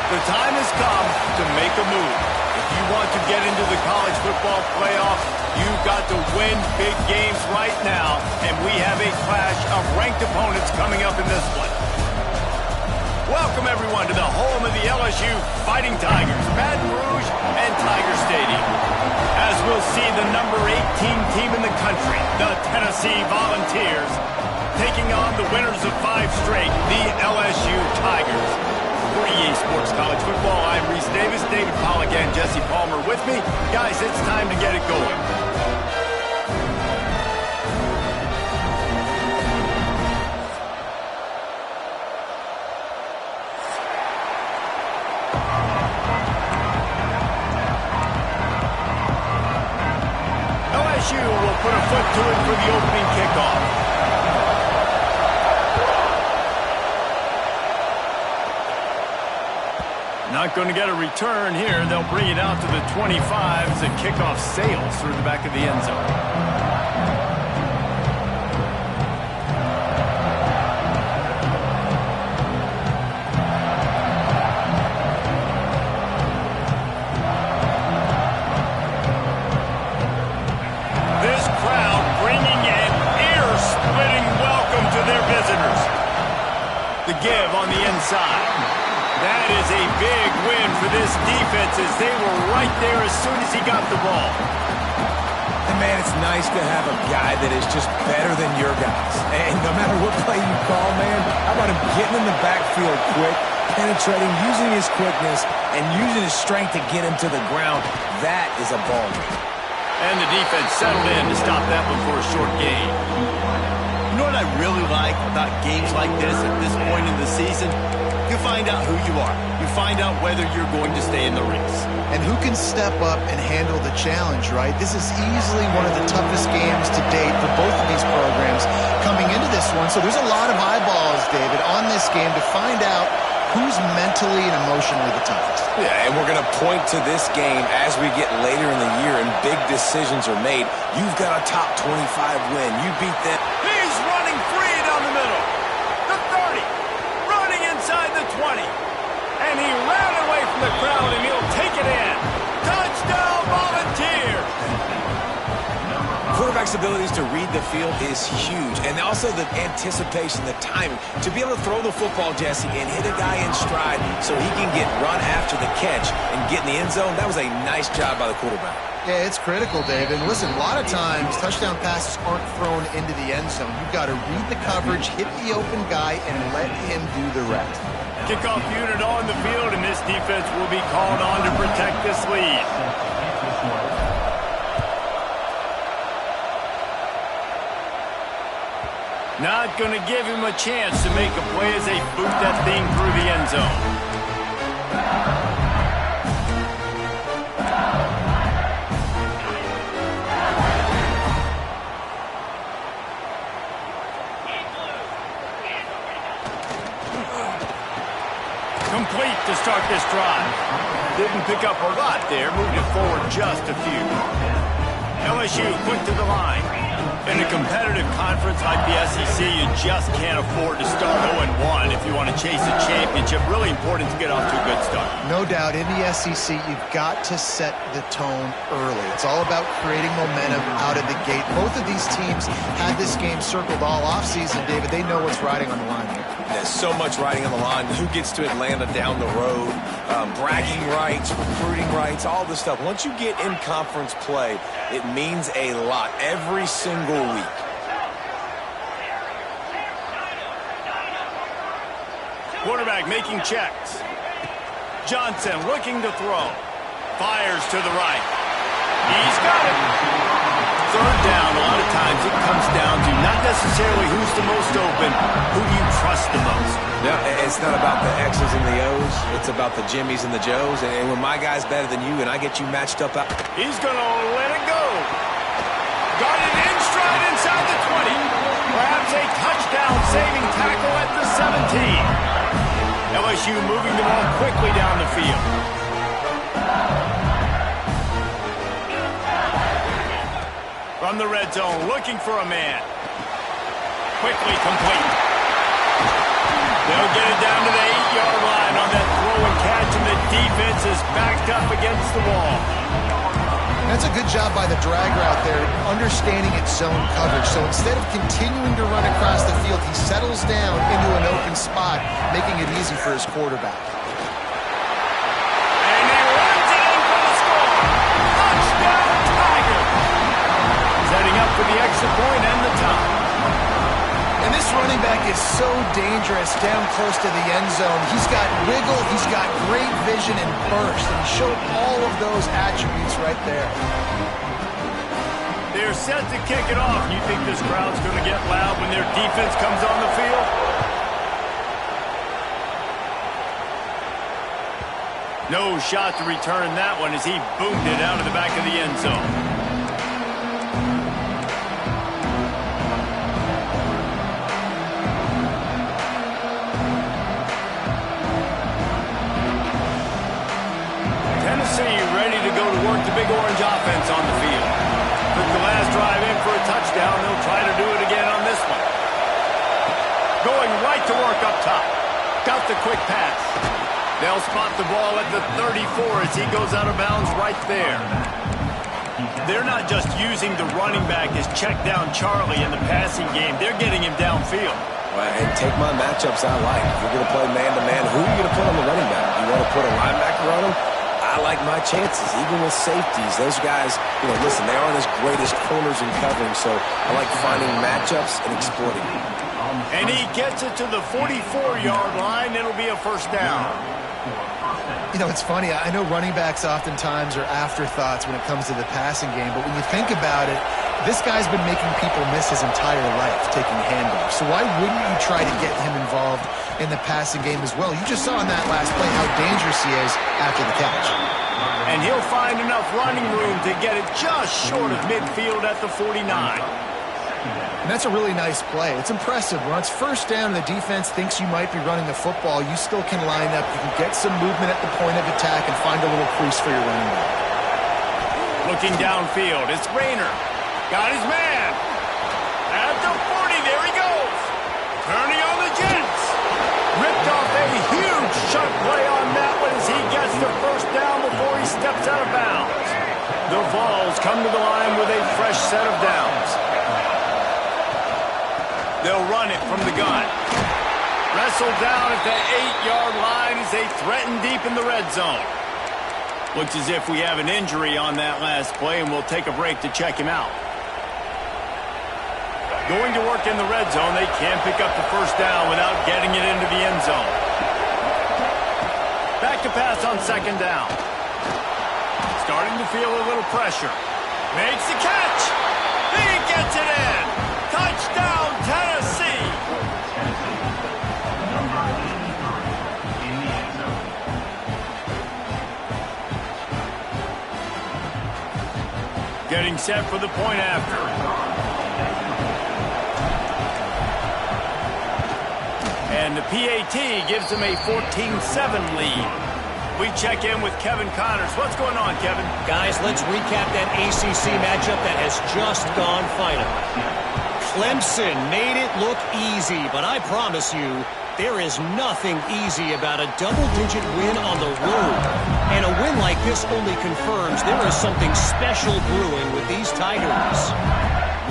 The time has come to make a move. If you want to get into the college football playoff, you've got to win big games right now, and we have a clash of ranked opponents coming up in this one. Welcome, everyone, to the home of the LSU Fighting Tigers, Baton Rouge and Tiger Stadium. As we'll see the number 18 team in the country, the Tennessee Volunteers, taking on the winners of 5 straight, the LSU Tigers. For EA Sports College Football, I'm Reese Davis, David Pollack, and Jesse Palmer with me. Guys, it's time to get it going. LSU will put a foot to it for the opening kickoff. Not going to get a return here. They'll bring it out to the 25 as the kickoff sails through the back of the end zone. The give on the inside. That is a big win for this defense as they were right there as soon as he got the ball. And man, it's nice to have a guy that is just better than your guys. And no matter what play you call, man, how about him getting in the backfield quick, penetrating, using his quickness, and using his strength to get him to the ground. That is a ball game. And the defense settled in to stop that one for a short gain. You know what I really like about games like this at this point in the season? You find out who you are. You find out whether you're going to stay in the race. And who can step up and handle the challenge, right? This is easily one of the toughest games to date for both of these programs coming into this one. So there's a lot of eyeballs, David, on this game to find out who's mentally and emotionally the toughest. Yeah, and we're going to point to this game as we get later in the year and big decisions are made. You've got a top 25 win. You beat them. He's running free down the middle. The 30. Running inside the 20. And he ran away from the crowd, and he'll take it in. Touchdown, Volunteer! Quarterback's abilities to read the field is huge, and also the anticipation, the timing. To be able to throw the football, Jesse, and hit a guy in stride so he can get run after the catch and get in the end zone, that was a nice job by the quarterback. Yeah, it's critical, David. Listen, a lot of times touchdown passes aren't thrown into the end zone. You've got to read the coverage, hit the open guy, and let him do the rest. Kickoff unit on the field, and this defense will be called on to protect this lead. Not going to give him a chance to make a play as they boot that thing through the end zone. Complete to start this drive. Didn't pick up a lot there, moved it forward just a few. LSU quick to the line. In a competitive conference like the SEC, you just can't afford to start 0-1 if you want to chase a championship. Really important to get off to a good start. No doubt, in the SEC, you've got to set the tone early. It's all about creating momentum out of the gate. Both of these teams had this game circled all offseason, David. They know what's riding on the line here. There's so much riding on the line. Who gets to Atlanta down the road? Bragging rights, recruiting rights, all this stuff. Once you get in conference play, it means a lot every single week. Quarterback making checks. Johnson looking to throw. Fires to the right. He's got it. Third down, a lot of times it comes down to not necessarily who's the most open, who you trust the most. No, it's not about the X's and the O's. It's about the Jimmys and the Joes. And when my guy's better than you and I get you matched up out. He's going to let it go. Got it in stride inside the 20. Perhaps a touchdown-saving tackle at the 17. LSU moving the ball quickly down the field. From the red zone, looking for a man. Quickly complete. They'll get it down to the 8-yard line on that throw and catch, and defense is backed up against the wall. That's a good job by the dragger out there, understanding its zone coverage. So instead of continuing to run across the field, he settles down into an open spot, making it easy for his quarterback. And he runs it in for the score. Touchdown, Tiger. Setting up for the extra point and the tie. And this running back is so dangerous down close to the end zone. He's got wiggle, he's got great vision and burst, and he showed all of those attributes right there. They're set to kick it off. You think this crowd's going to get loud when their defense comes on the field? No shot to return that one as he boomed it out of the back of the end zone. Ready to go to work the Big Orange offense on the field. Took the last drive in for a touchdown. They'll try to do it again on this one. Going right to work up top. Got the quick pass. They'll spot the ball at the 34 as he goes out of bounds right there. They're not just using the running back as check down Charlie in the passing game. They're getting him downfield. Well, and take my matchups I like. If you're going to play man-to-man, who are you going to put on the running back? You want to put a linebacker on him? I like my chances, even with safeties. Those guys, listen, they aren't as great as corners in covering, so I like finding matchups and exploiting them. And he gets it to the 44-yard line. It'll be a first down. It's funny. I know running backs oftentimes are afterthoughts when it comes to the passing game, but when you think about it, this guy's been making people miss his entire life taking handoffs. So why wouldn't you try to get him involved in the passing game as well? You just saw in that last play how dangerous he is after the catch. And he'll find enough running room to get it just short of midfield at the 49. And that's a really nice play. It's impressive. When it's first down and the defense thinks you might be running the football, you still can line up. You can get some movement at the point of attack and find a little crease for your running back. Looking downfield, it's Rayner. Got his man. At the 40, there he goes. Turning on the Jets. Ripped off a huge chunk play on that one as he gets the first down before he steps out of bounds. The Vols come to the line with a fresh set of downs. They'll run it from the gun. Wrestled down at the 8-yard line as they threaten deep in the red zone. Looks as if we have an injury on that last play, and we'll take a break to check him out. Going to work in the red zone, they can't pick up the first down without getting it into the end zone. Back to pass on second down. Starting to feel a little pressure. Makes the catch. He gets it in. Touchdown, Tennessee. Getting set for the point after. And the PAT gives them a 14-7 lead. We check in with Kevin Connors. What's going on, Kevin? Guys, let's recap that ACC matchup that has just gone final. Clemson made it look easy, but I promise you, there is nothing easy about a double-digit win on the road. And a win like this only confirms there is something special brewing with these Tigers.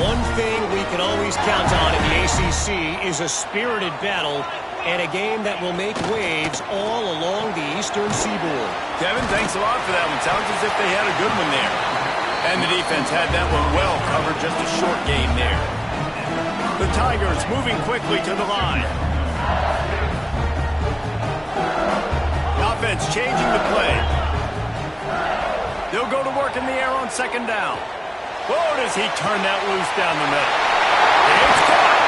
One thing we can always count on in the ACC is a spirited battle and a game that will make waves all along the eastern seaboard. Kevin, thanks a lot for that one. Sounds as if they had a good one there. And the defense had that one well covered, just a short game there. The Tigers moving quickly to the line. The offense changing the play. They'll go to work in the air on second down. Oh, does he turn that loose down the middle? It's caught.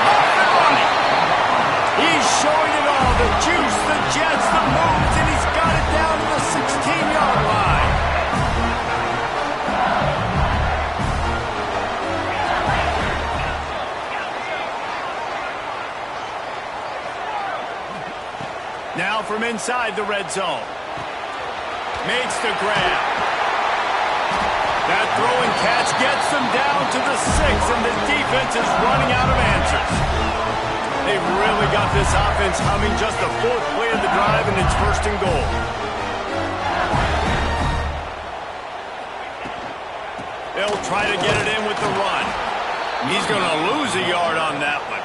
Off and running. He's showing it all. The juice, the jets, the moves, and he's got it down to the 16-yard line. Now from inside the red zone. Makes the grab. That throw and catch gets them down to the 6, and the defense is running out of answers. They've really got this offense humming. Just the fourth play of the drive, and it's first and goal. They'll try to get it in with the run. He's going to lose a yard on that one.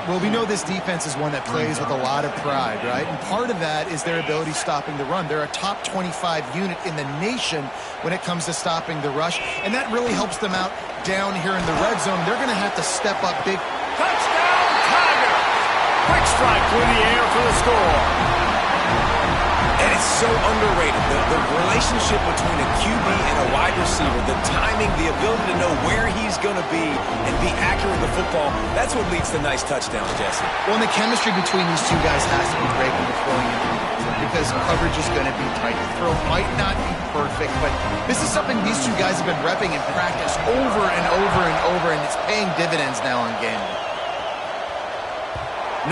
Well, we know this defense is one that plays with a lot of pride, right? And part of that is their ability stopping the run. They're a top 25 unit in the nation when it comes to stopping the rush, and that really helps them out down here in the red zone. They're going to have to step up big. Touchdown, Tigers! Quick strike through the air for the score. And it's so underrated. The relationship between a QB and a wide receiver, the timing, the ability to know where he's going to be and be accurate with the football, that's what leads to nice touchdowns, Jesse. Well, and the chemistry between these two guys has to be great when they're throwing into the end zone because coverage is going to be tight. The throw might not be perfect, but this is something these two guys have been repping in practice over and over and over, and it's paying dividends now on game day.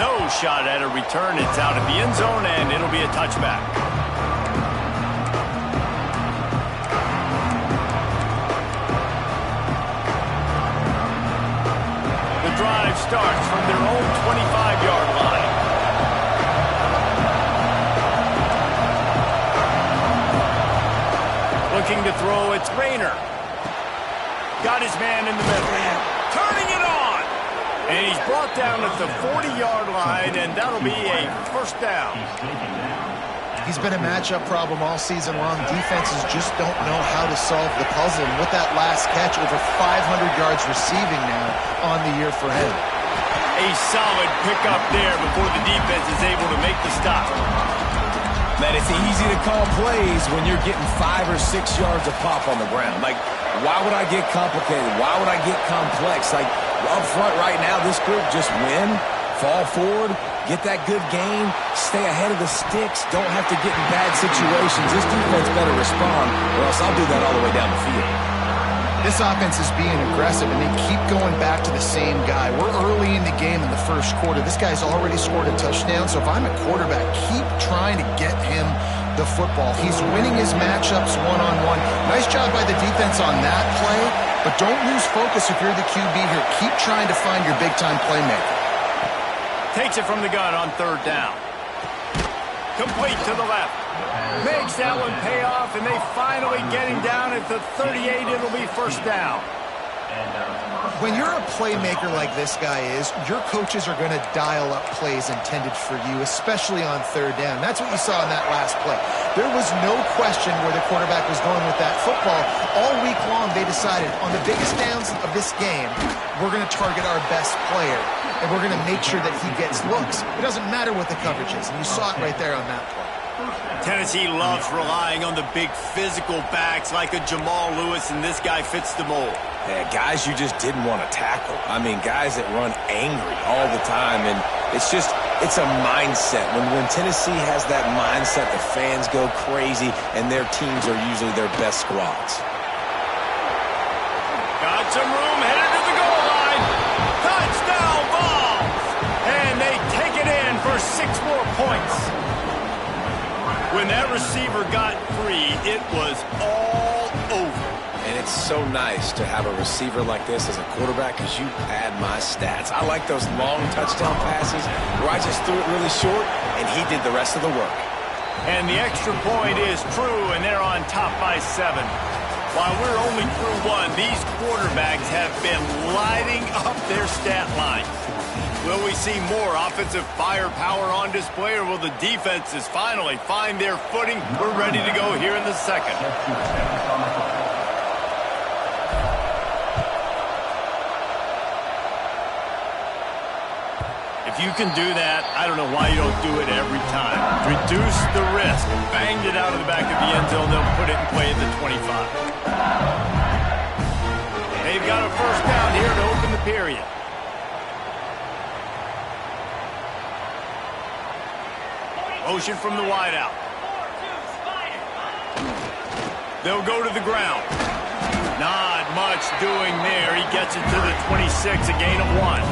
No shot at a return. It's out of the end zone, and it'll be a touchback. The drive starts from their own 25-yard line. Looking to throw, it's Rayner. Got his man in the middle. Turning it on. And he's brought down at the 40-yard line, and that'll be a first down. He's been a matchup problem all season long. Defenses just don't know how to solve the puzzle. And with that last catch, over 500 yards receiving now on the year for him. A solid pickup there before the defense is able to make the stop. Man, it's easy to call plays when you're getting 5 or 6 yards of pop on the ground. Like, why would I get complicated? Why would I get complex? Like, up front right now, this group just win, fall forward, get that good game, stay ahead of the sticks, don't have to get in bad situations. This defense better respond, or else I'll do that all the way down the field. This offense is being aggressive, and they keep going back to the same guy. We're early in the game in the first quarter. This guy's already scored a touchdown, so if I'm a quarterback, keep trying to get him the football. He's winning his matchups one-on-one. Nice job by the defense on that play, but don't lose focus if you're the QB here. Keep trying to find your big-time playmaker. Takes it from the gun on third down. Complete to the left. Makes that one pay off, and they finally get him down at the 38. It'll be first down. When you're a playmaker like this guy is, your coaches are going to dial up plays intended for you, especially on third down. That's what you saw in that last play. There was no question where the quarterback was going with that football. All week long, they decided on the biggest downs of this game, we're going to target our best player, and we're going to make sure that he gets looks. It doesn't matter what the coverage is, and you saw it right there on that play. Tennessee loves relying on the big physical backs like a Jamal Lewis, and this guy fits the mold. Yeah, guys you just didn't want to tackle. I mean, guys that run angry all the time, and it's a mindset. When Tennessee has that mindset, the fans go crazy, and their teams are usually their best squads. Got some room, headed to the goal line. Touchdown ball! And they take it in for 6 more points. When that receiver got free, it was all over. And it's so nice to have a receiver like this as a quarterback because you pad my stats. I like those long touchdown passes where I just threw it really short and he did the rest of the work. And the extra point is true, and they're on top by 7. While we're only through 1, these quarterbacks have been lighting up their stat lines. Will we see more offensive firepower on display, or will the defenses finally find their footing? We're ready to go here in the second. If you can do that, I don't know why you don't do it every time. Reduce the risk. Banged it out of the back of the end zone. They'll put it in play at the 25. They've got a first down here to open the period. Motion from the wideout. They'll go to the ground. Not much doing there. He gets it to the 26, a gain of 1.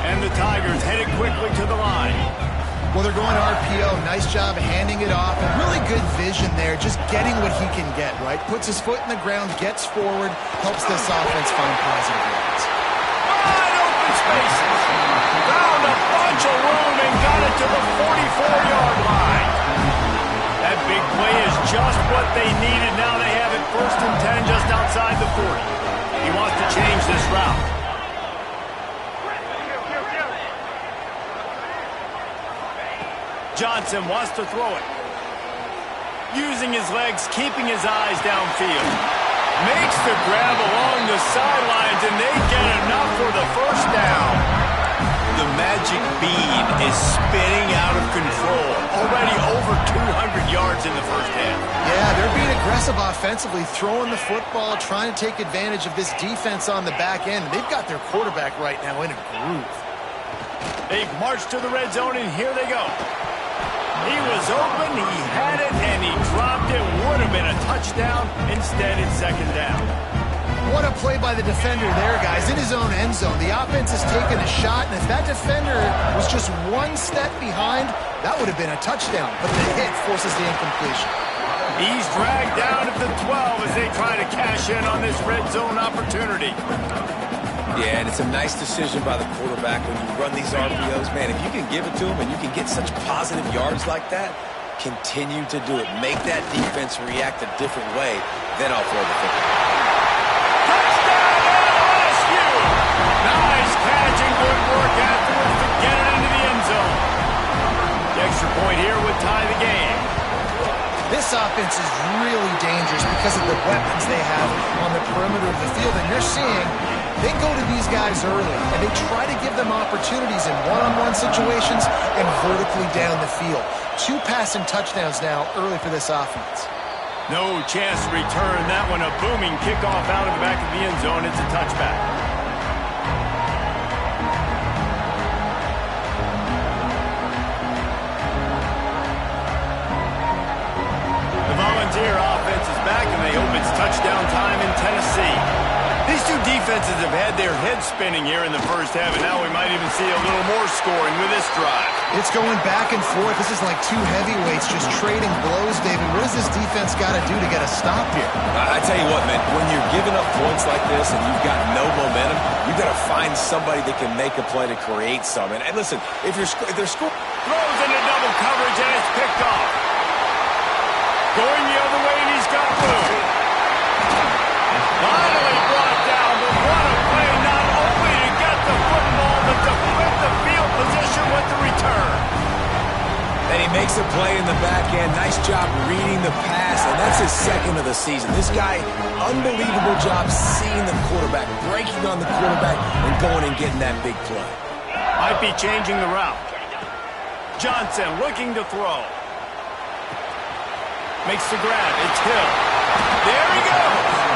And the Tigers headed quickly to the line. Well, they're going RPO. Nice job handing it off. And really good vision there, just getting what he can get, right? Puts his foot in the ground, gets forward, helps this offense find positive yards. Wide open spaces. Found a bunch of room and got it to the 44-yard line. That big play is just what they needed. Now they have it 1st and 10 just outside the 40. He wants to change this route. Johnson wants to throw it. Using his legs, keeping his eyes downfield. Makes the grab along the sidelines, and they get enough for the 1st down. The magic bean is spinning out of control. Already over 200 yards in the 1st half. Yeah, they're being aggressive offensively, throwing the football, trying to take advantage of this defense on the back end. They've got their quarterback right now in a groove. They've marched to the red zone, and here they go. He was open, he had it, and he dropped it. Would have been a touchdown. Instead, it's 2nd down. What a play by the defender there, guys, in his own end zone. The offense has taken a shot, and if that defender was just 1 step behind, that would have been a touchdown. But the hit forces the incompletion. He's dragged down at the 12 as they try to cash in on this red zone opportunity. Yeah, and it's a nice decision by the quarterback when you run these RPOs. Man, if you can give it to him and you can get such positive yards like that, continue to do it. Make that defense react a different way, then I'll throw the football. Touchdown, LSU! Nice catch and good work afterwards to get it into the end zone. The extra point here would tie the game. This offense is really dangerous because of the weapons they have on the perimeter of the field, and you're seeing they go to these guys early, and they try to give them opportunities in one-on-one situations and vertically down the field. 2 passing touchdowns now early for this offense. No chance to return that one. A booming kickoff out of the back of the end zone. It's a touchback. The Volunteer offense is back, and they hope it's touchdown time in Tennessee. These two defenses have had their heads spinning here in the 1st half, and now we might even see a little more scoring with this drive. It's going back and forth. This is like 2 heavyweights just trading blows, David. What does this defense got to do to get a stop here? I tell you what, man, when you're giving up points like this and you've got no momentum, you've got to find somebody that can make a play to create some. And listen, if they're scoring... Throws into double coverage, and it's picked off. Going the other way, and he's got room. Finally brought down, but what a play, not only to get the football, but to flip the field position with the return. And he makes a play in the back end. Nice job reading the pass, and that's his 2nd of the season. This guy, unbelievable job seeing the quarterback, breaking on the quarterback, and going and getting that big play. Might be changing the route. Johnson looking to throw. Makes the grab. It's Hill. There he goes.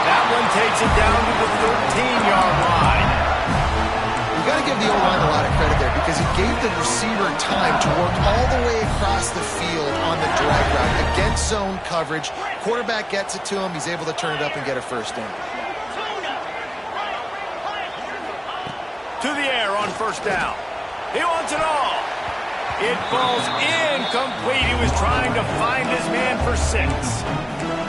That one takes it down to the 13-yard line. You got to give the O-line a lot of credit there because he gave the receiver time to work all the way across the field on the drag route against zone coverage. Quarterback gets it to him. He's able to turn it up and get a 1st down. To the air on 1st down. He wants it all. It falls incomplete. He was trying to find his man for 6.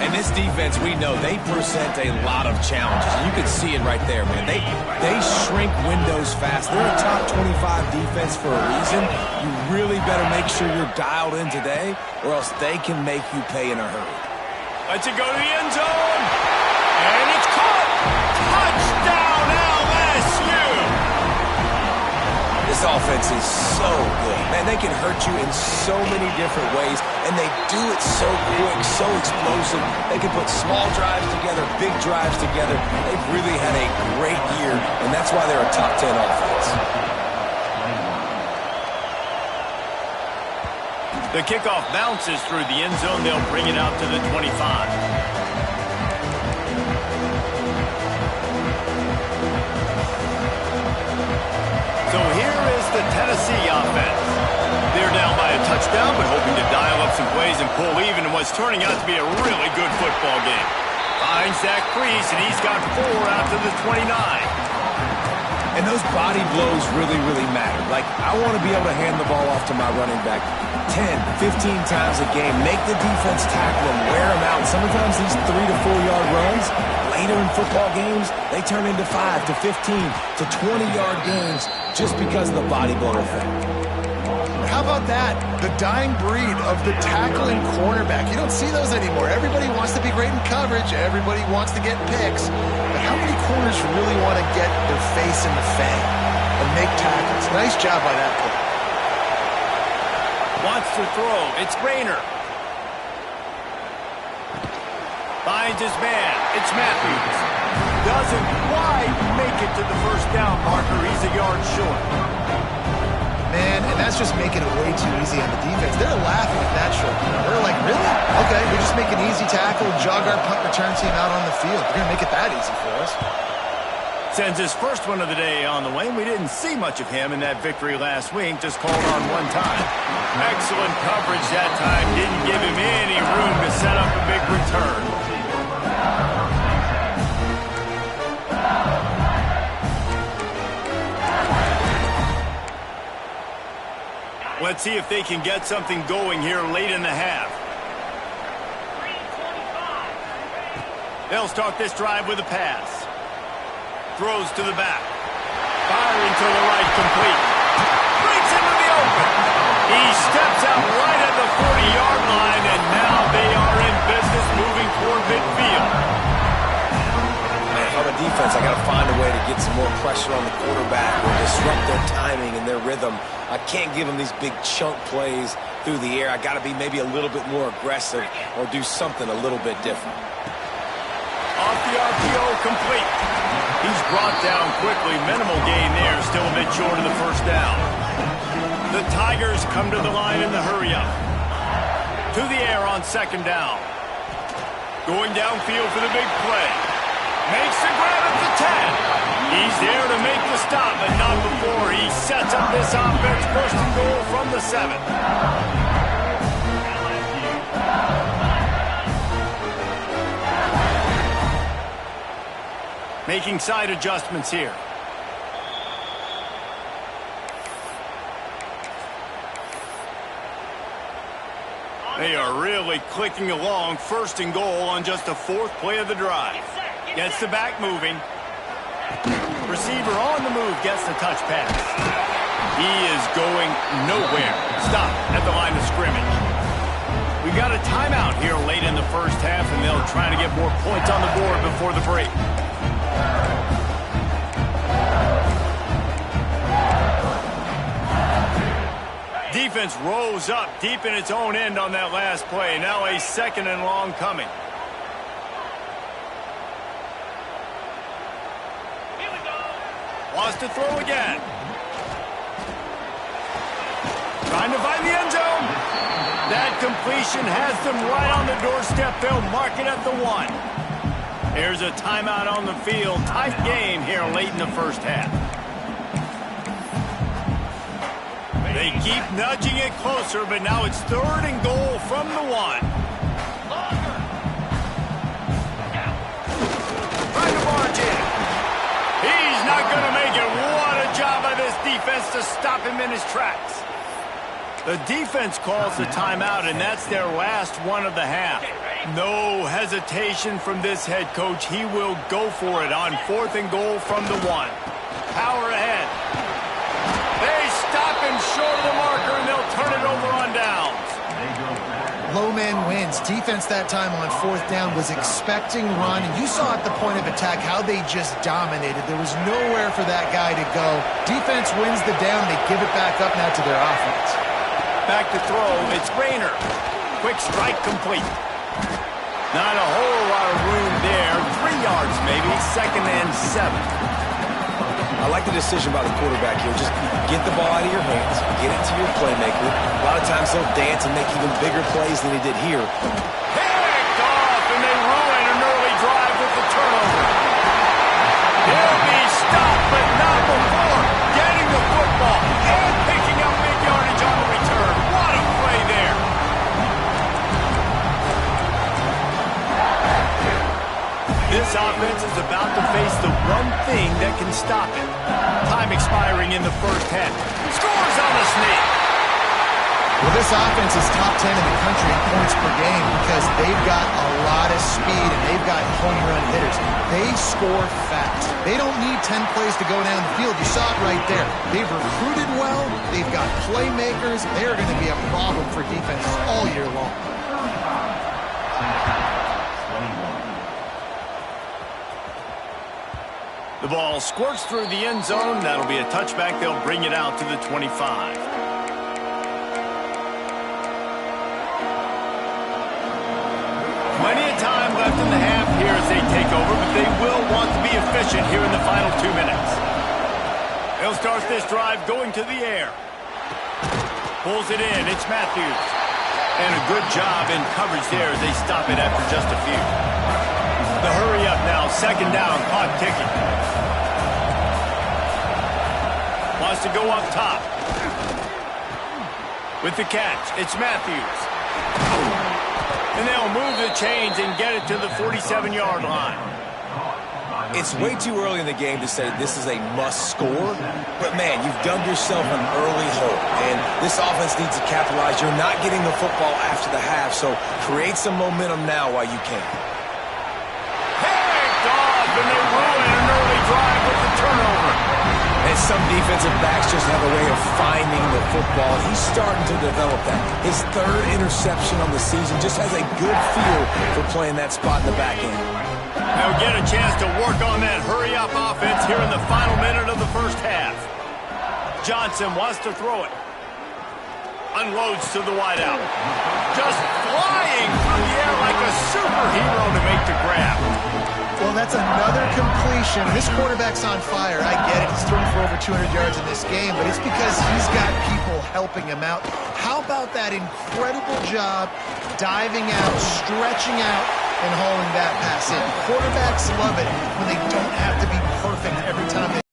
And this defense, we know, they present a lot of challenges. And you can see it right there, man. They shrink windows fast. They're a top 25 defense for a reason. You really better make sure you're dialed in today, or else they can make you pay in a hurry. Lets it go to the end zone. And it's caught. Touchdown, LSU. This offense is so good. Man, they can hurt you in so many different ways, and they do it so quick, so explosive. They can put small drives together, big drives together. They've really had a great year, and that's why they're a top 10 offense. The kickoff bounces through the end zone. They'll bring it out to the 25. So here is the Tennessee offense. They're down by a touchdown, but hoping to dial up some plays and pull even in what's turning out to be a really good football game. Finds that crease, and he's got 4 out to the 29. And those body blows really, really matter. Like, I want to be able to hand the ball off to my running back 10, 15 times a game. Make the defense tackle him, wear him out. Sometimes these 3 to 4 yard runs, later in football games, they turn into 5 to 15 to 20 yard games just because of the body blow effect. How about that? The dying breed of the tackling cornerback. You don't see those anymore. Everybody wants to be great in coverage. Everybody wants to get picks. But how many corners really want to get their face in the fang and make tackles? Nice job by that player. Wants to throw. It's Rayner. Finds his man. It's Matthews. Doesn't quite make it to the first down marker. He's a yard short. Man, and that's just making it way too easy on the defense. They're laughing at that short. They're like, really? Okay, we just make an easy tackle, jog our punt return team out on the field. They're going to make it that easy for us. Sends his first one of the day on the way. We didn't see much of him in that victory last week. Just called on one time. Excellent coverage that time. Didn't give him any room to set up a big return. Let's see if they can get something going here late in the half. They'll start this drive with a pass. Throws to the back. Firing to the right, complete. Breaks into the open. He steps out right at the 40-yard line, and now they are in business moving toward midfield. Man, if I'm a defense, I got to find a way to get some more pressure on the quarterback or disrupt their timing and their rhythm. I can't give them these big chunk plays through the air. I got to be maybe a little bit more aggressive or do something a little bit different. Off the RPO, complete. He's brought down quickly. Minimal gain there. Still a bit short of the first down. The Tigers come to the line in the hurry-up. To the air on second down. Going downfield for the big play. Makes the grab at the 10. He's there to make the stop, but not before he sets up this offense. First and goal from the 7. Making side adjustments here. They are really clicking along. First and goal on just the 4th play of the drive. Gets the back moving. Receiver on the move, gets the touch pass. He is going nowhere. Stop at the line of scrimmage. We got a timeout here late in the first half, and they'll try to get more points on the board before the break. Defense rose up deep in its own end on that last play. Now a 2nd and long coming. Wants to throw again. Trying to find the end zone. That completion has them right on the doorstep. They'll mark it at the 1. Here's a timeout on the field. Tight game here late in the first half. They keep nudging it closer, but now it's 3rd and goal from the 1. Trying to march in. He's not going to make it. What a job by this defense to stop him in his tracks. The defense calls the timeout, and that's their last one of the half. No hesitation from this head coach. He will go for it on 4th and goal from the 1. Power ahead. They stop him short of the marker, and they'll turn it over on downs. Low man wins. Defense that time on 4th down was expecting run. And you saw at the point of attack how they just dominated. There was nowhere for that guy to go. Defense wins the down. They give it back up now to their offense. Back to throw. It's Rayner. Quick strike complete. Not a whole lot of room there. 3 yards maybe. 2nd and 7. I like the decision by the quarterback here. Just get the ball out of your hands, get it to your playmaker. A lot of times he'll dance and make even bigger plays than he did here. Picked off, and they ruin an early drive with the turnover. He'll be stopped, but not before getting the football and picking up big yardage on the return. What a play there. This offense is about to face the one thing that can stop it. Time expiring in the first half. Scores on the sneak. Well, this offense is top 10 in the country in points per game because they've got a lot of speed and they've got home run hitters. They score fast. They don't need 10 plays to go down the field. You saw it right there. They've recruited well. They've got playmakers. They are going to be a problem for defenses all year long. The ball squirts through the end zone. That'll be a touchback. They'll bring it out to the 25. Plenty of time left in the half here as they take over, but they will want to be efficient here in the final 2 minutes. They'll start this drive going to the air. Pulls it in. It's Matthews. And a good job in coverage there as they stop it after just a few. The hurry up now. Second down. Clock ticking. Wants to go up top. With the catch, it's Matthews. And they'll move the chains and get it to the 47-yard line. It's way too early in the game to say this is a must score, but man, you've dug yourself an early hole, and this offense needs to capitalize. You're not getting the football after the half, so create some momentum now while you can. Picked off, and they ruin an early drive with the turnover. And some defensive backs just have a way of finding the football. He's starting to develop that. His third interception on the season just has a good feel for playing that spot in the back end. They'll get a chance to work on that hurry-up offense here in the final minute of the first half. Johnson wants to throw it. Unloads to the wideout. Just flying through the air like a superhero to make the grab. Well, that's another completion. This quarterback's on fire. I get it. He's thrown for over 200 yards in this game, but it's because he's got people helping him out. How about that incredible job diving out, stretching out, and hauling that pass in? Quarterbacks love it when they don't have to be perfect every time they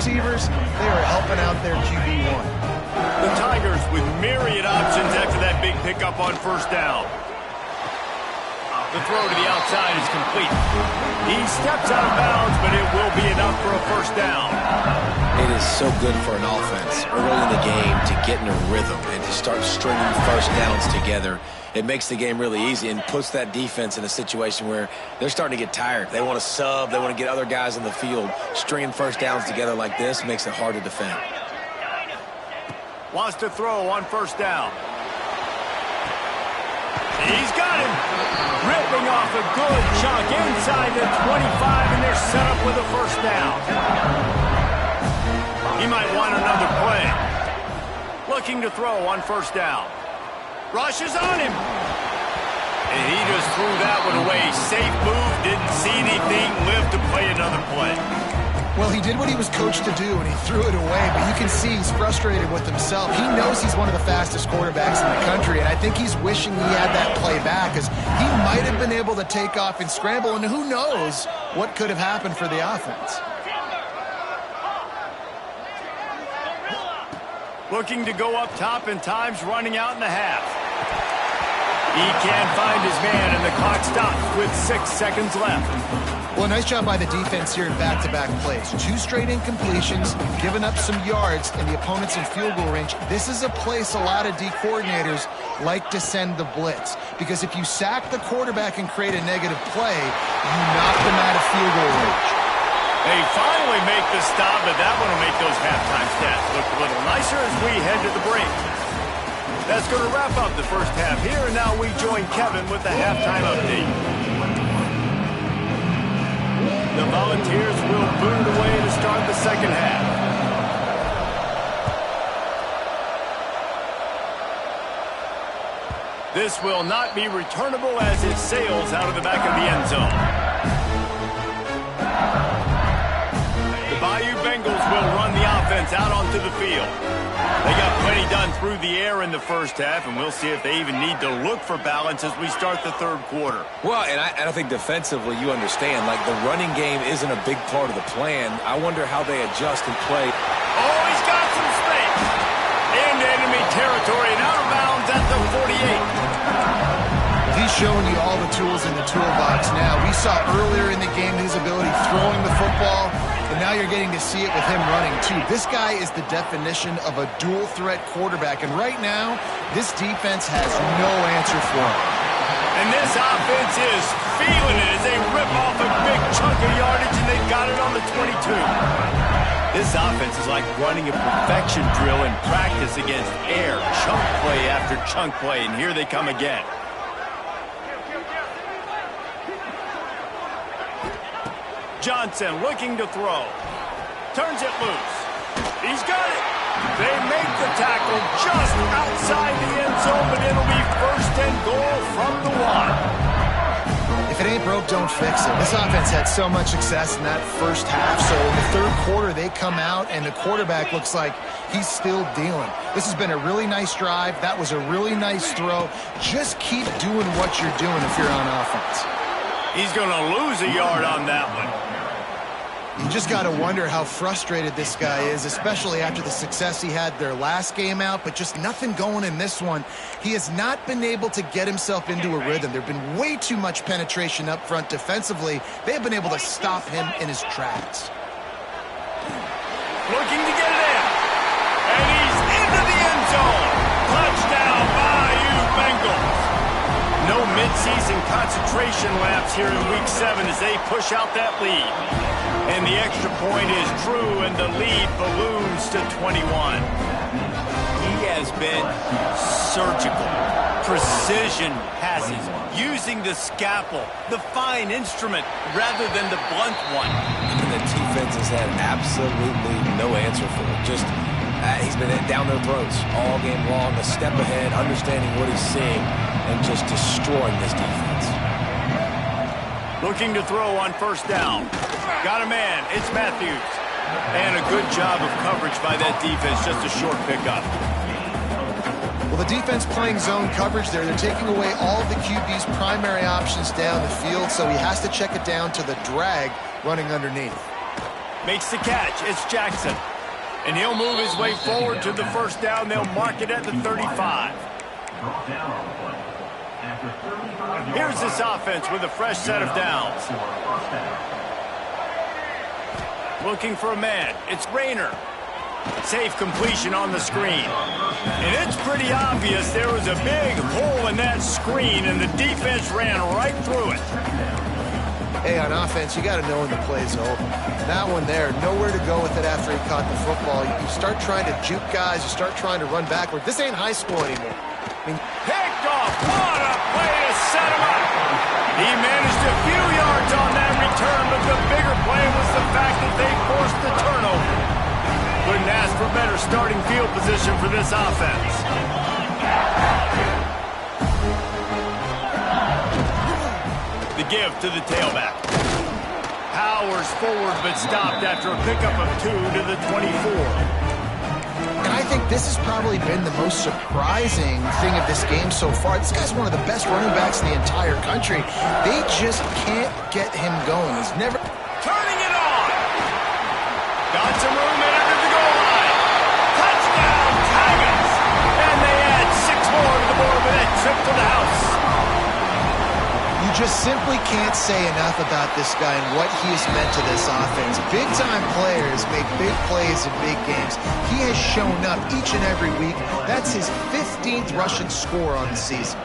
receivers. They are helping out their QB1. The Tigers with myriad options after that big pickup on first down. The throw to the outside is complete. He steps out of bounds, but it will be enough for a first down. It is so good for an offense early in the game to get in a rhythm and to start stringing first downs together. It makes the game really easy and puts that defense in a situation where they're starting to get tired. They want to sub. They want to get other guys in the field. Stringing first downs together like this makes it hard to defend. Wants to throw on first down. He's got him. Ripping off a good chunk inside the 25, and they're set up with a first down. He might want another play. Looking to throw on first down. Rushes on him. And he just threw that one away. Safe move, didn't see anything, lived to play another play. Well, he did what he was coached to do, and he threw it away, but you can see he's frustrated with himself. He knows he's one of the fastest quarterbacks in the country, and I think he's wishing he had that play back, because he might have been able to take off and scramble, and who knows what could have happened for the offense. Looking to go up top, and time's running out in the half. He can't find his man, and the clock stops with 6 seconds left. Well, nice job by the defense here in back-to-back plays. 2 straight incompletions, giving up some yards, and the opponent's in field goal range. This is a place a lot of D coordinators like to send the blitz, because if you sack the quarterback and create a negative play, you knock them out of field goal range. They finally make the stop, but that one will make those halftime stats look a little nicer as we head to the break. That's going to wrap up the first half here, and now we join Kevin with the halftime update. The Volunteers will boot it away to start the second half. This will not be returnable as it sails out of the back of the end zone. The Bayou Bengals will run the offense out onto the field. They got plenty done through the air in the first half, and we'll see if they even need to look for balance as we start the third quarter. Well, and I think defensively, you understand, like the running game isn't a big part of the plan. I wonder how they adjust and play. Oh, he's got some space. Into enemy territory and out of bounds at the 48. He's showing you all the tools in the toolbox now. We saw earlier in the game his ability throwing the football, And now you're getting to see it with him running, too. This guy is the definition of a dual-threat quarterback. And right now, this defense has no answer for him. And this offense is feeling it as they rip off a big chunk of yardage, and they've got it on the 22. This offense is like running a perfection drill in practice against air. Chunk play after chunk play, and here they come again. Johnson looking to throw. Turns it loose. He's got it. They make the tackle just outside the end zone, but it'll be 1st and goal from the 1. If it ain't broke, don't fix it. This offense had so much success in that first half, so in the third quarter they come out and the quarterback looks like he's still dealing. This has been a really nice drive. That was a really nice throw. Just keep doing what you're doing if you're on offense. He's going to lose a yard on that one. You just got to wonder how frustrated this guy is, especially after the success he had their last game out, but just nothing going in this one. He has not been able to get himself into a rhythm. There have been way too much penetration up front defensively. They have been able to stop him in his tracks. Looking to get it in. And he's into the end zone. Touchdown, Bayou Bengals. No midseason concentration lapse here in Week 7 as they push out that lead. And the extra point is true, and the lead balloons to 21. He has been surgical. Precision passes, using the scalpel, the fine instrument, rather than the blunt one. And the defense has had absolutely no answer for it. Just, he's been down their throats all game long, a step ahead, understanding what he's seeing, and just destroying this defense. Looking to throw on 1st down. Got a man. It's Matthews. And a good job of coverage by that defense. Just a short pickup. Well, the defense playing zone coverage there. They're taking away all of the QB's primary options down the field, so he has to check it down to the drag running underneath. Makes the catch. It's Jackson. And he'll move his way forward to the 1st down. They'll mark it at the 35. Here's this offense with a fresh set of downs. Looking for a man. It's Rayner. Safe completion on the screen. And it's pretty obvious there was a big hole in that screen, and the defense ran right through it. Hey, on offense, you got to know when the play's over. That one there, nowhere to go with it after he caught the football. You start trying to juke guys. You start trying to run backward. This ain't high school anymore. Picked off. What a play to set him up. He managed a few yards on that return, but the bigger play was the fact that they forced the turnover. Couldn't ask for better starting field position for this offense. The give to the tailback. Powers forward, but stopped after a pickup of 2 to the 24. And I think this has probably been the most surprising thing of this game so far. This guy's one of the best running backs in the entire country. They just can't get him going. He's never... Turning it on! Got some room and under the goal line. Touchdown, Tigers! And they add 6 more to the board with that trip to the house. You just simply can't say enough about this guy and what he has meant to this offense. Big-time players make big plays in big games. He has shown up each and every week. That's his 15th rushing score on the season.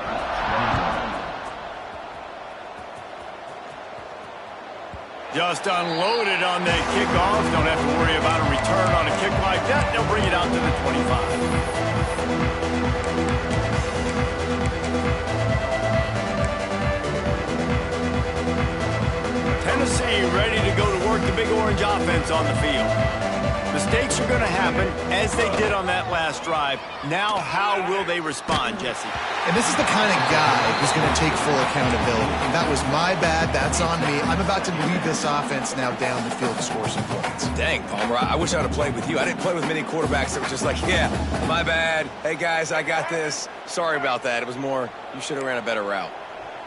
Just unloaded on that kickoff. Don't have to worry about a return on a kick like that. They'll bring it out to the 25. Tennessee ready to go to work the Big Orange offense on the field. Mistakes are going to happen, as they did on that last drive. Now, how will they respond, Jesse? And this is the kind of guy who's going to take full accountability. And that was my bad. That's on me. I'm about to lead this offense now down the field to score some points. Dang, Palmer, I wish I would have played with you. I didn't play with many quarterbacks that were just like, yeah, my bad. Hey, guys, I got this. Sorry about that. It was more, you should have ran a better route.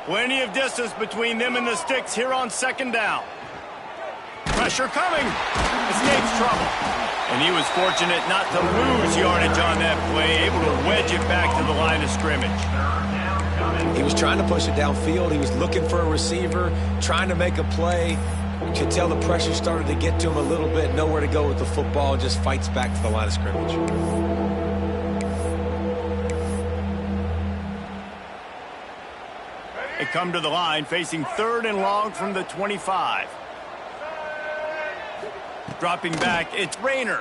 Plenty of distance between them and the sticks here on 2nd down. Pressure coming. Escapes trouble. And he was fortunate not to lose yardage on that play, able to wedge it back to the line of scrimmage. He was trying to push it downfield. He was looking for a receiver, trying to make a play. You could tell the pressure started to get to him a little bit. Nowhere to go with the football. Just fights back to the line of scrimmage. They come to the line facing 3rd and long from the 25. Dropping back, it's Rayner.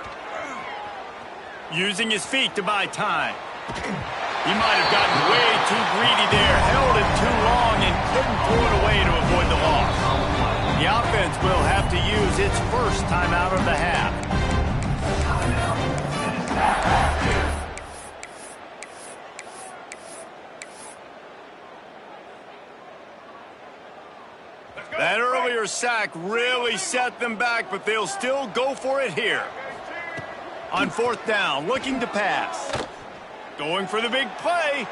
Using his feet to buy time. He might have gotten way too greedy there, held it too long, and couldn't throw it away to avoid the loss. The offense will have to use its first timeout of the half. That earlier sack really set them back, but they'll still go for it here. On 4th down, looking to pass. Going for the big play.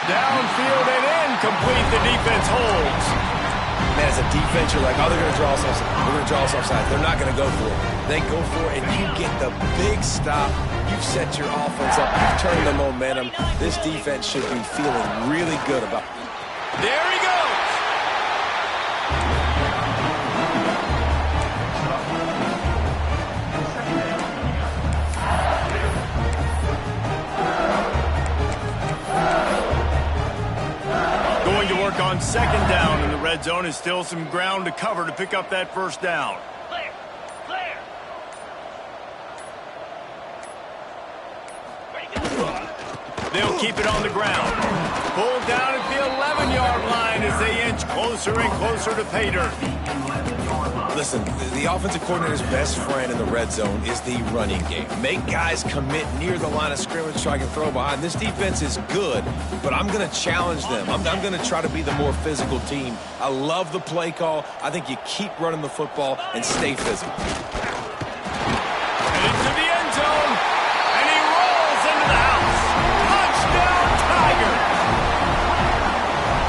Downfield and incomplete. The defense holds. Man, as a defense, you're like, oh, they're going to draw us offside. We're going to draw us offside. They're not going to go for it. They go for it, and you get the big stop. You've set your offense up. You've turned the momentum. This defense should be feeling really good about it. There he goes. Going to work on 2nd down, and the red zone is still some ground to cover to pick up that 1st down. They'll keep it on the ground. Pulled down at the 11-yard line as they inch closer and closer to pay dirt. Listen, the offensive coordinator's best friend in the red zone is the running game. Make guys commit near the line of scrimmage so I can throw behind. This defense is good, but I'm going to challenge them. I'm going to try to be the more physical team. I love the play call. I think you keep running the football and stay physical. And into the end zone, and he rolls into the house. Touchdown, Tigers!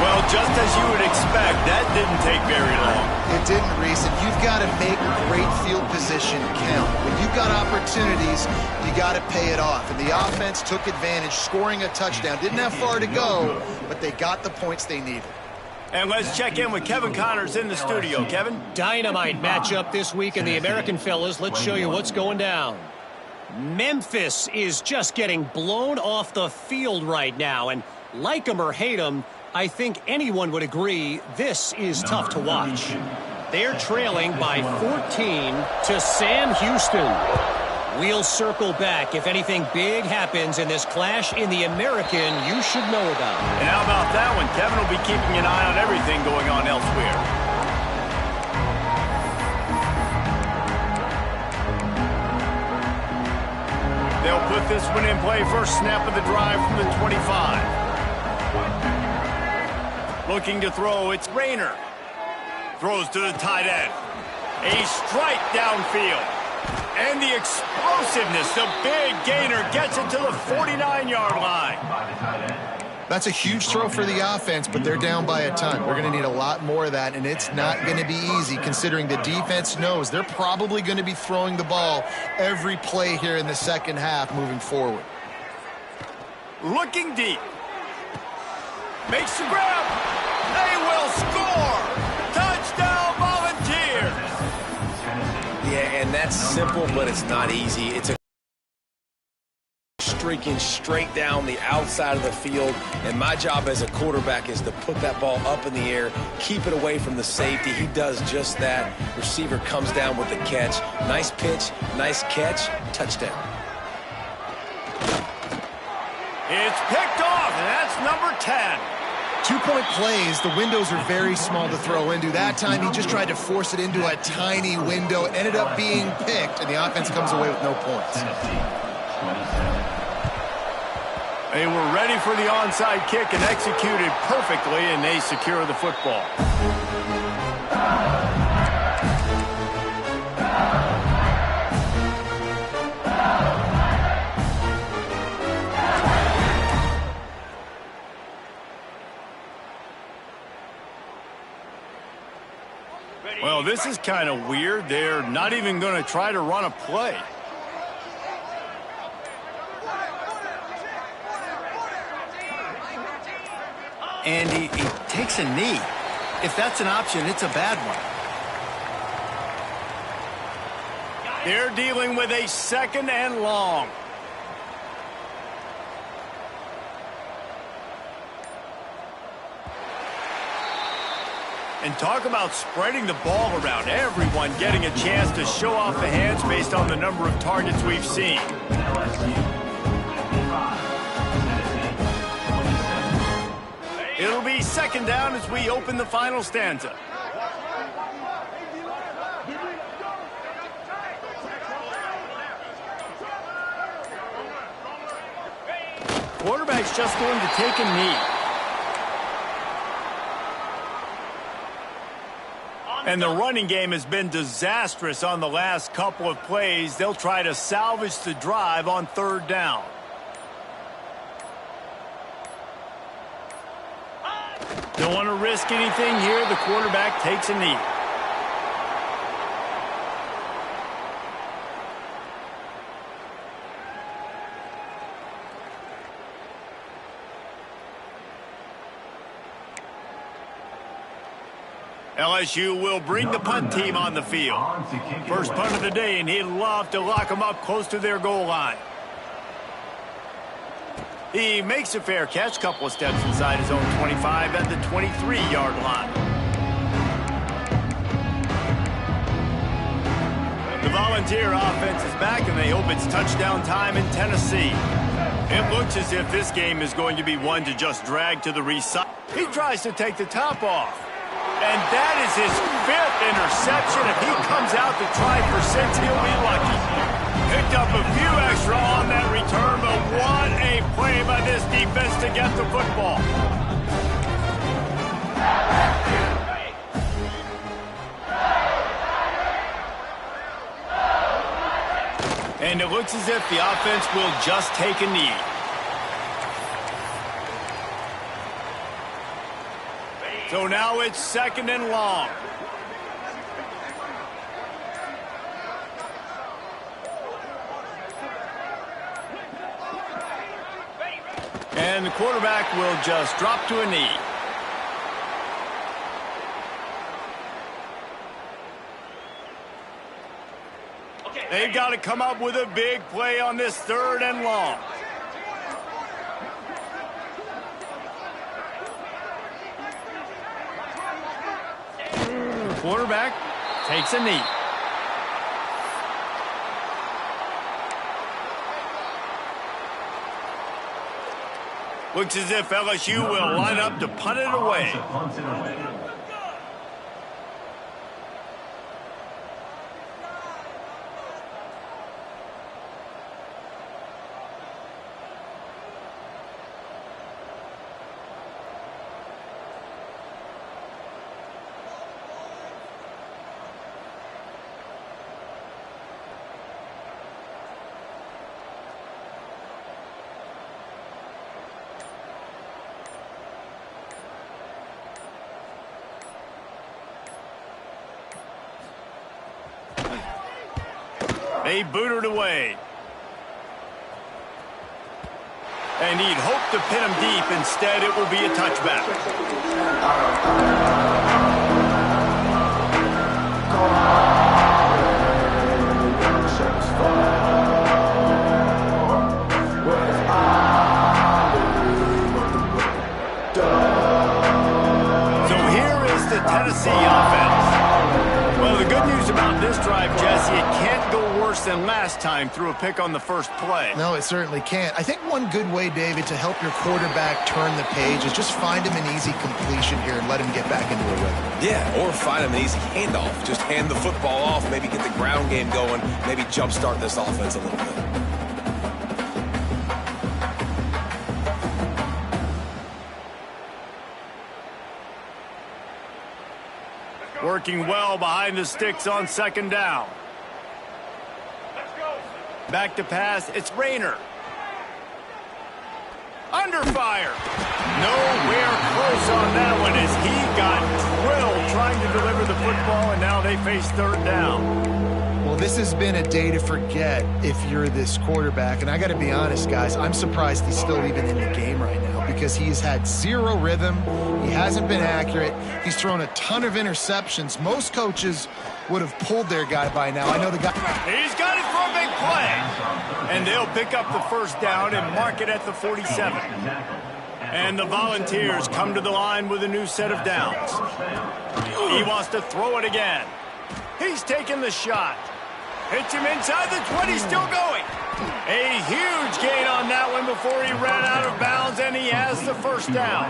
Well, just as you would expect, that didn't take very long. It didn't, Reese, and you've got to make great field position count. When you've got opportunities, you got to pay it off. And the offense took advantage, scoring a touchdown. Didn't have far to go, but they got the points they needed. And let's check in with Kevin Connors in the studio. Kevin? Dynamite matchup this week in the American, fellas. Let's show you what's going down. Memphis is just getting blown off the field right now, and like them or hate them, I think anyone would agree this is tough to watch. They're trailing by 14 to Sam Houston. We'll circle back if anything big happens in this clash in the American you should know about. And how about that one? Kevin will be keeping an eye on everything going on elsewhere. They'll put this one in play. First snap of the drive from the 25. Looking to throw, it's Rayner. Throws to the tight end. A strike downfield. And the explosiveness, the big gainer gets it to the 49-yard line. That's a huge throw for the offense, but they're down by a ton. We're going to need a lot more of that, and it's not going to be easy considering the defense knows they're probably going to be throwing the ball every play here in the second half moving forward. Looking deep. Makes the grab. They will score. Touchdown, Volunteers. Yeah, and that's simple, but it's not easy. It's a streaking straight down the outside of the field, and my job as a quarterback is to put that ball up in the air, keep it away from the safety. He does just that. Receiver comes down with the catch. Nice pitch, nice catch, touchdown. It's picked off, and that's number 10. 2-point plays, the windows are very small to throw into. That time he just tried to force it into a tiny window. It ended up being picked, and the offense comes away with no points. They were ready for the onside kick and executed perfectly, and they secure the football. Well, this is kind of weird. They're not even going to try to run a play. And he takes a knee. If that's an option, it's a bad one. They're dealing with a 2nd and long. And talk about spreading the ball around. Everyone getting a chance to show off the hands based on the number of targets we've seen. It'll be 2nd down as we open the final stanza. Quarterback's just going to take a knee. And the running game has been disastrous on the last couple of plays. They'll try to salvage the drive on 3rd down. Don't want to risk anything here. The quarterback takes a knee. LSU will bring the punt team on the field. First punt of the day, and he'd love to lock them up close to their goal line. He makes a fair catch, couple of steps inside his own 25 at the 23-yard line. The Volunteer offense is back, and they hope it's touchdown time in Tennessee. It looks as if this game is going to be one to just drag to the reside. He tries to take the top off. And that is his 5th interception. If he comes out to try for 6, he'll be lucky. Picked up a few extra on that return, but what a play by this defense to get the football. And it looks as if the offense will just take a knee. So now it's 2nd and long. And the quarterback will just drop to a knee. They've got to come up with a big play on this 3rd and long. Quarterback takes a knee. Looks as if LSU will line up to punt it away. They boot it away. And he'd hope to pin him deep. Instead, it will be a touchback. So here is the Tennessee offense. Well, the good news about this drive, Jesse, it can't go worse than last time through a pick on the first play. No, it certainly can't. I think one good way, David, to help your quarterback turn the page is just find him an easy completion here and let him get back into a rhythm. Yeah, or find him an easy handoff. Just hand the football off, maybe get the ground game going, maybe jumpstart this offense a little bit. Working well behind the sticks on 2nd down. Back to pass, it's Rayner. Under fire. Nowhere close on that one as he got drilled trying to deliver the football, and now they face 3rd down. Well, this has been a day to forget if you're this quarterback. And I got to be honest, guys, I'm surprised he's still even in the game right now because he's had zero rhythm. He hasn't been accurate. He's thrown a ton of interceptions. Most coaches would have pulled their guy by now. I know the guy. He's got it for a big play. And they'll pick up the first down and mark it at the 47. And the Volunteers come to the line with a new set of downs. He wants to throw it again. He's taking the shot. Hits him inside the 20, still going. A huge gain on that one before he ran out of bounds, and he has the first down.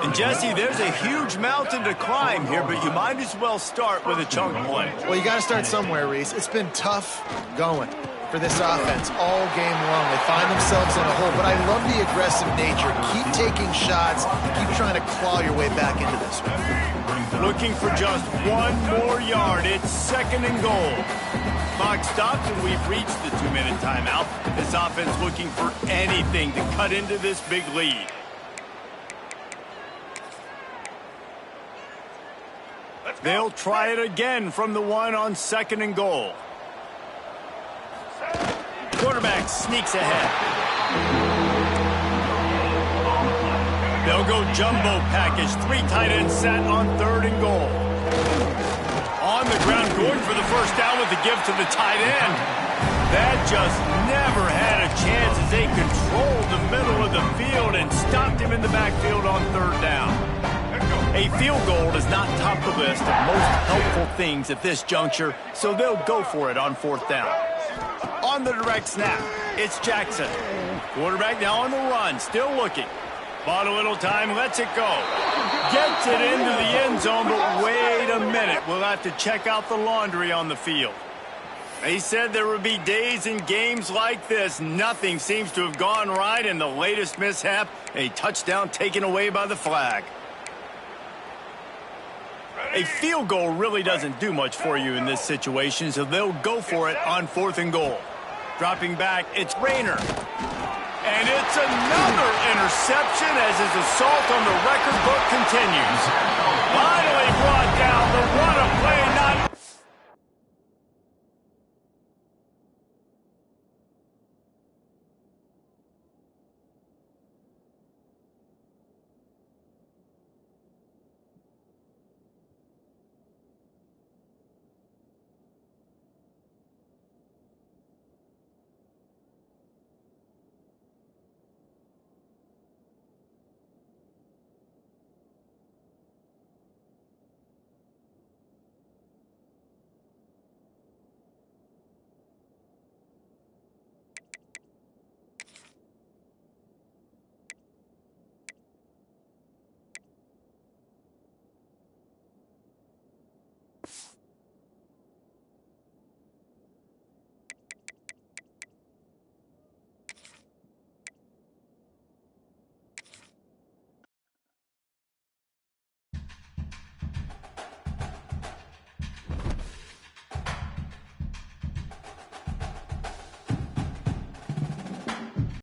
And, Jesse, there's a huge mountain to climb here, but you might as well start with a chunk play. Well, you got to start somewhere, Reese. It's been tough going for this offense all game long. They find themselves in a hole, but I love the aggressive nature. Keep taking shots. Keep trying to claw your way back into this one. Looking for just one more yard. It's 2nd and goal. Clock stops, and we've reached the 2-minute timeout. This offense looking for anything to cut into this big lead. They'll try it again from the 1 on 2nd and goal. Quarterback sneaks ahead. They'll go jumbo package. 3 tight ends set on 3rd and goal. On the ground, going for the first down with the give to the tight end. That just never had a chance as they controlled the middle of the field and stopped him in the backfield on 3rd down. A field goal does not top the list of most helpful things at this juncture, so they'll go for it on 4th down. On the direct snap, it's Jackson. Quarterback now on the run, still looking. Bought a little time, lets it go. Gets it into the end zone, but wait a minute. We'll have to check out the laundry on the field. They said there would be days in games like this. Nothing seems to have gone right, and the latest mishap, a touchdown taken away by the flag. A field goal really doesn't do much for you in this situation, so they'll go for it on 4th and goal. Dropping back, it's Rayner. And it's another interception as his assault on the record book continues. Finally brought down, the what a play